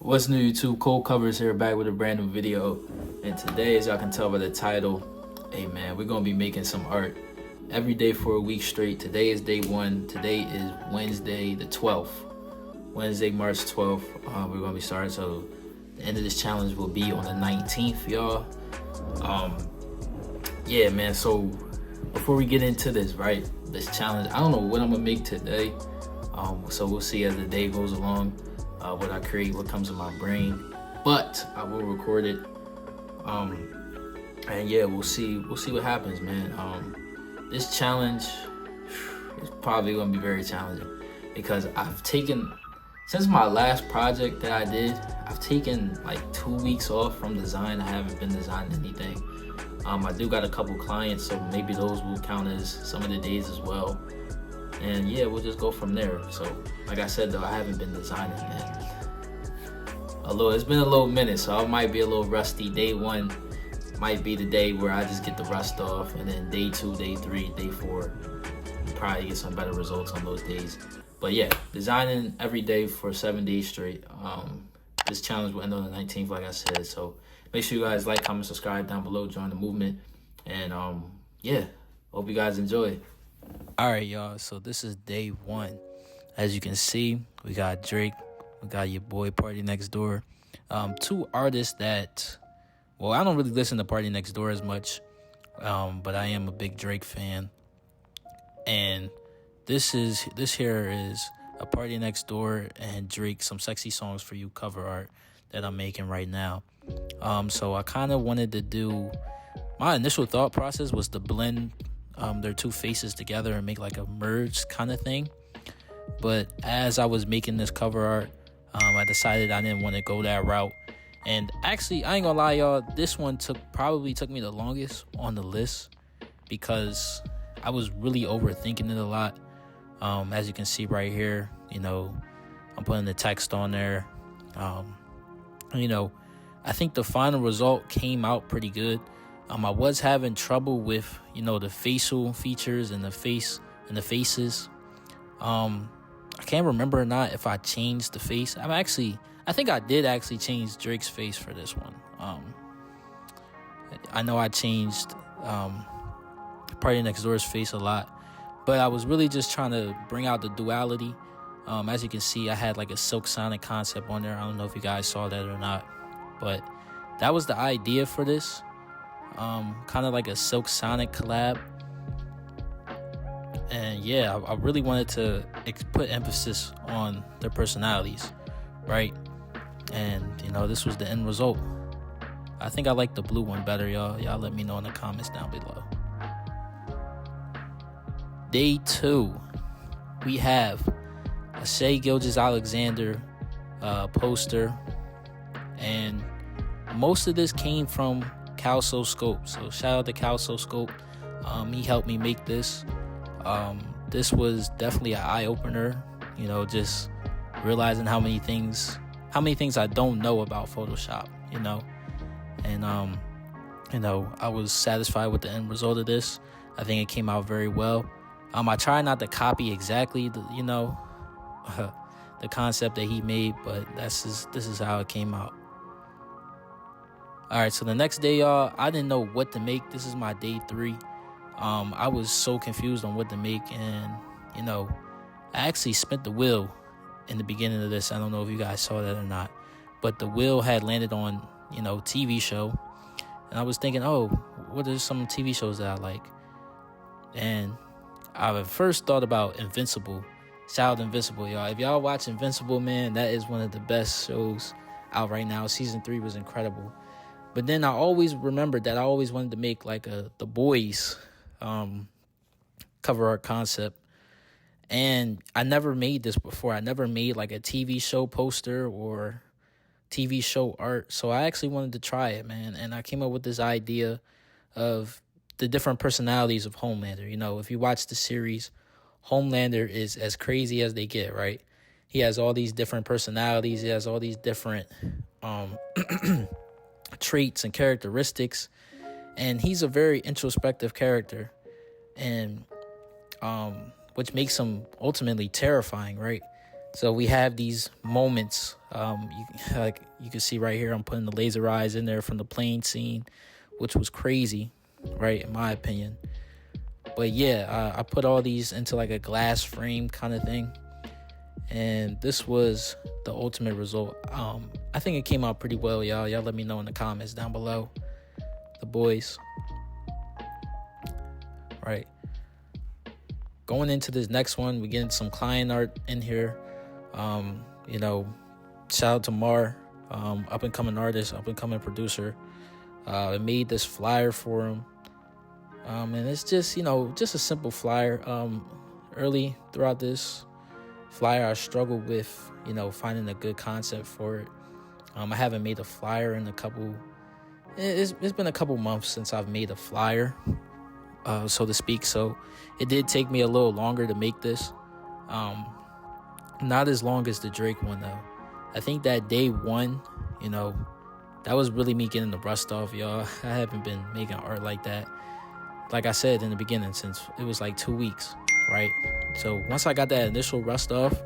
What's new, YouTube? Cold Covers here, back with a brand new video. And today, as y'all can tell by the title, hey man, we're gonna be making some art every day for a week straight. Today is day one. Today is Wednesday the 12th. Wednesday, March 12th. We're gonna be starting. So the end of this challenge will be on the 19th, y'all. Yeah, man. So before we get into this, right, this challenge, I don't know what I'm gonna make today. So we'll see as the day goes along. What I create, what comes in my brain, but I will record it. And yeah, we'll see what happens, man. This challenge is probably gonna be very challenging because I've taken, since my last project that I did, I've taken like 2 weeks off from design. I haven't been designing anything. I do got a couple clients, so maybe those will count as some of the days as well. And yeah, we'll just go from there. So like I said though, I haven't been designing, man. It's been a little minute, so I might be a little rusty. Day one might be the day where I just get the rust off, and then day two, day three, day four, probably get some better results on those days. But yeah, designing every day for 7 days straight. This challenge will end on the 19th, like I said. So make sure you guys like, comment, subscribe down below, join the movement, and yeah, hope you guys enjoy. All right, y'all, so this is day one. As you can see, we got Drake, we got your boy Party Next Door. Two artists that, well, I don't really listen to Party Next Door as much, but I am a big Drake fan. And this here is a Party Next Door and Drake, Some Sexy Songs for You cover art that I'm making right now. So I kind of wanted to do, my initial thought process was to blend their two faces together and make like a merge kind of thing. But as I was making this cover art, I decided I didn't want to go that route. And actually, I ain't gonna lie, y'all, this one probably took me the longest on the list because I was really overthinking it a lot. As you can see right here, I'm putting the text on there. I think the final result came out pretty good. I was having trouble with, the facial features and the faces. I can't remember or not if I changed the face. I think I did actually change Drake's face for this one. I know I changed Party Next Door's face a lot, but I was really just trying to bring out the duality. As you can see, I had like a Silk Sonic concept on there. I don't know if you guys saw that or not, but that was the idea for this. Kind of like a Silk Sonic collab. And yeah, I really wanted to put emphasis on their personalities, right? And, this was the end result. I think I like the blue one better, y'all. Y'all let me know in the comments down below. Day two, we have a Shea Gilgeous-Alexander poster. And most of this came from Calso Scope. So shout out to Calso Scope. He helped me make this. This was definitely an eye-opener, just realizing how many things I don't know about Photoshop, and I was satisfied with the end result of this. I think it came out very well. I try not to copy exactly the concept that he made, but this is how it came out. All right, so the next day, y'all, I didn't know what to make. This is my day three. I was so confused on what to make, and I actually spent the wheel in the beginning of this. I don't know if you guys saw that or not, but the wheel had landed on TV show, and I was thinking, oh, what are some TV shows that I like? And I first thought about Invincible. Shout out Invincible, y'all. If y'all watch Invincible, man, that is one of the best shows out right now. Season 3 was incredible. But then I always remembered that I always wanted to make like The Boys cover art concept, and I never made this before. I never made like a TV show poster or TV show art, so I actually wanted to try it, man. And I came up with this idea of the different personalities of Homelander. If you watch the series, Homelander is as crazy as they get, right? He has all these different personalities. He has all these different traits and characteristics, and he's a very introspective character, and which makes him ultimately terrifying, right? So we have these moments. Like you can see right here, I'm putting the laser eyes in there from the plane scene, which was crazy, right? In my opinion. But yeah, I put all these into like a glass frame kind of thing. And this was the ultimate result. I think it came out pretty well, y'all. Y'all let me know in the comments down below. The boys. Right. Going into this next one, we getting some client art in here. Shout out to Mar, up and coming artist, up and coming producer. I made this flyer for him. And it's just a simple flyer. Early throughout this flyer, I struggled with, finding a good concept for it. I haven't made a flyer in it's been a couple months since I've made a flyer, so to speak. So it did take me a little longer to make this. Not as long as the Drake one, though. I think that day one, that was really me getting the rust off, y'all. I haven't been making art like that, like I said in the beginning, since it was like 2 weeks, right? So once I got that initial rust off,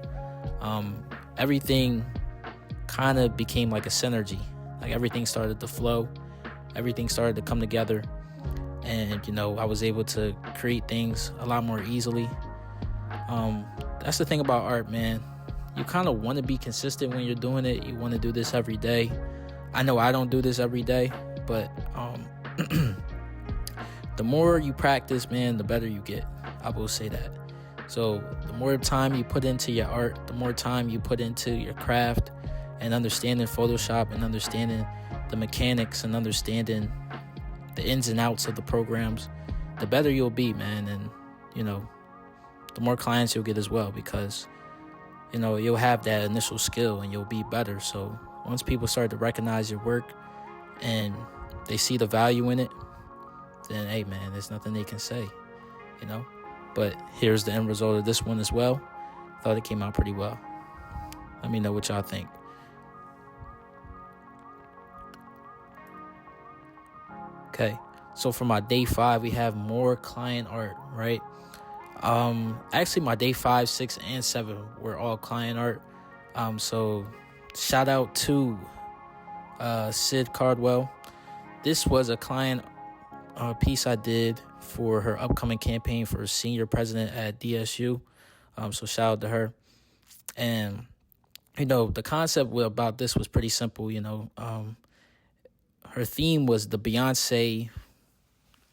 everything kind of became like a synergy. Like everything started to flow, everything started to come together, and I was able to create things a lot more easily. That's the thing about art, man. You kind of want to be consistent when you're doing it. You want to do this every day. I know I don't do this every day, but the more you practice, man, the better you get. I will say that. So the more time you put into your art, the more time you put into your craft and understanding Photoshop and understanding the mechanics and understanding the ins and outs of the programs, the better you'll be, man. And, the more clients you'll get as well, because, you'll have that initial skill and you'll be better. So once people start to recognize your work and they see the value in it, then, hey, man, there's nothing they can say, But here's the end result of this one as well. Thought it came out pretty well. Let me know what y'all think. Okay, so for my day 5, we have more client art, right? Actually, my day 5, 6, and 7 were all client art. So shout out to Sid Cardwell. This was a client piece I did for her upcoming campaign for senior president at DSU. So shout out to her. And, the concept about this was pretty simple, her theme was the Beyonce.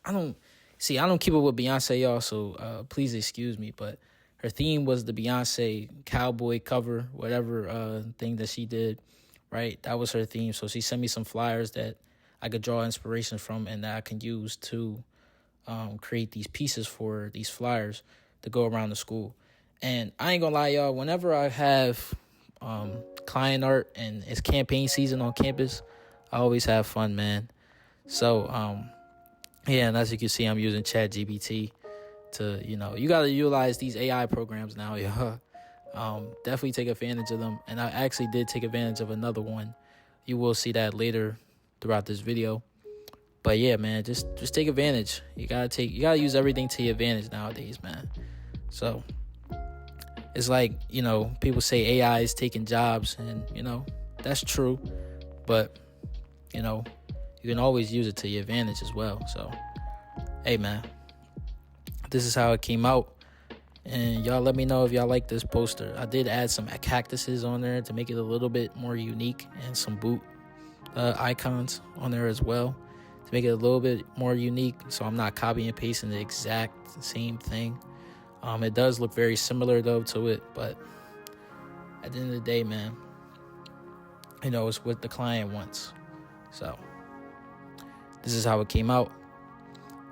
I don't keep up with Beyonce, y'all, so please excuse me, but her theme was the Beyonce cowboy cover, whatever thing that she did, right? That was her theme. So she sent me some flyers that I could draw inspiration from and that I can use to create these pieces for these flyers to go around the school. And I ain't gonna lie, y'all, whenever I have client art and it's campaign season on campus, I always have fun, man. So, yeah, and as you can see, I'm using ChatGPT to, you got to utilize these AI programs now, yeah. Definitely take advantage of them. And I actually did take advantage of another one. You will see that later throughout this video. But yeah, man, just take advantage. You gotta use everything to your advantage nowadays, man. So it's like, people say AI is taking jobs, and that's true. But you can always use it to your advantage as well. So, hey, man, this is how it came out. And y'all let me know if y'all like this poster. I did add some cactuses on there to make it a little bit more unique, and some boot icons on there as well to make it a little bit more unique, so I'm not copying and pasting the exact same thing. It does look very similar, though, to it. But at the end of the day, man, it's what the client wants. So this is how it came out.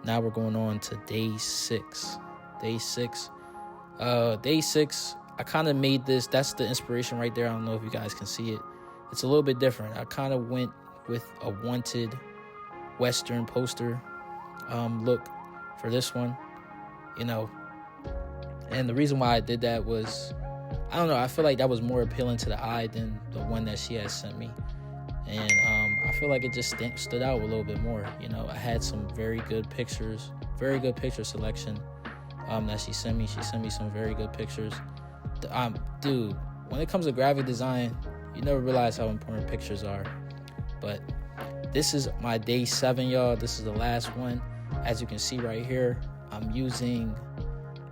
Now we're going on to day 6. Day 6, I kind of made this. That's the inspiration right there. I don't know if you guys can see it. It's a little bit different. I kind of went with a wanted Western poster look for this one, And the reason why I did that was, I don't know, I feel like that was more appealing to the eye than the one that she had sent me. And I feel like it just stood out a little bit more. I had some very good picture selection that she sent me. She sent me some very good pictures. Dude, when it comes to graphic design, you never realize how important pictures are. But this is my day 7, y'all. This is the last one. As you can see right here, I'm using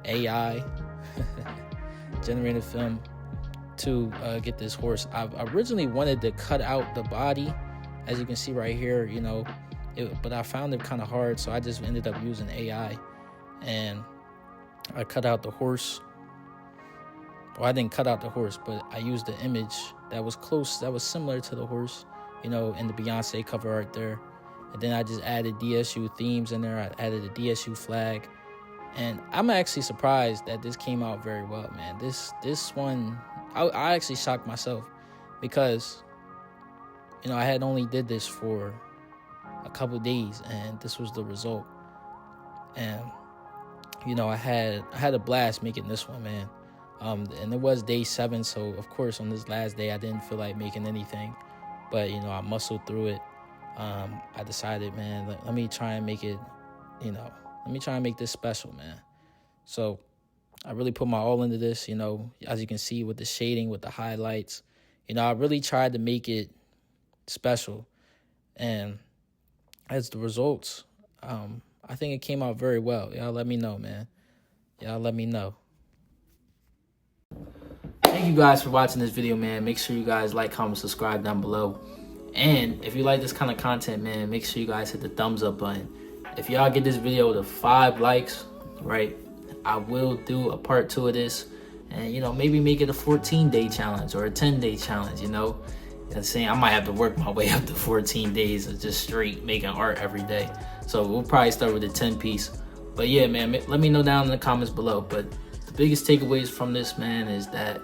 AI, generated film, to get this horse. I originally wanted to cut out the body, as you can see right here, you know, but I found it kind of hard, so I just ended up using AI, and I cut out the horse. Well, I didn't cut out the horse, but I used the image that was close, that was similar to the horse, you know, in the Beyonce cover art there. And then I just added DSU themes in there. I added a DSU flag. And I'm actually surprised that this came out very well, man. This one, I actually shocked myself, because, you know, I had only did this for a couple days, and this was the result. And, you know, I had a blast making this one, man. And it was day 7, so of course on this last day I didn't feel like making anything, but, you know, I muscled through it. I decided, man, let me try and make it, you know, let me try and make this special, man. So I really put my all into this, you know, as you can see with the shading, with the highlights. You know, I really tried to make it special. And as the results, I think it came out very well. Y'all let me know, man. Y'all let me know. Thank you guys for watching this video, man. Make sure you guys like, comment, subscribe down below. And if you like this kind of content, man, make sure you guys hit the thumbs up button. If y'all get this video to 5 likes, right, I will do a part 2 of this. And, you know, maybe make it a 14-day challenge or a 10-day challenge, you know. I'm saying I might have to work my way up to 14 days of just straight making art every day. So we'll probably start with a 10-piece. But yeah, man, let me know down in the comments below. But the biggest takeaways from this, man, is that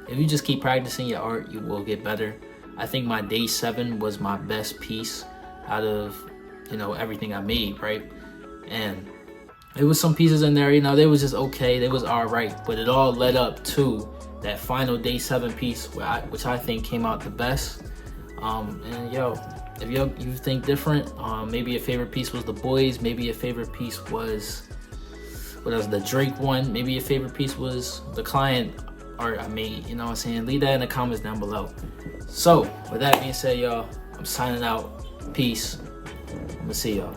if you just keep practicing your art, you will get better. I think my day 7 was my best piece out of, you know, everything I made, right? And there was some pieces in there, you know, they was just okay, they was all right, but it all led up to that final day 7 piece, which I think came out the best. And yo, if you think different, maybe your favorite piece was the boys, maybe your favorite piece was, what else, the Drake one, maybe your favorite piece was the client art I made, you know what I'm saying? Leave that in the comments down below. So with that being said, y'all, I'm signing out. Peace. I'm gonna see y'all.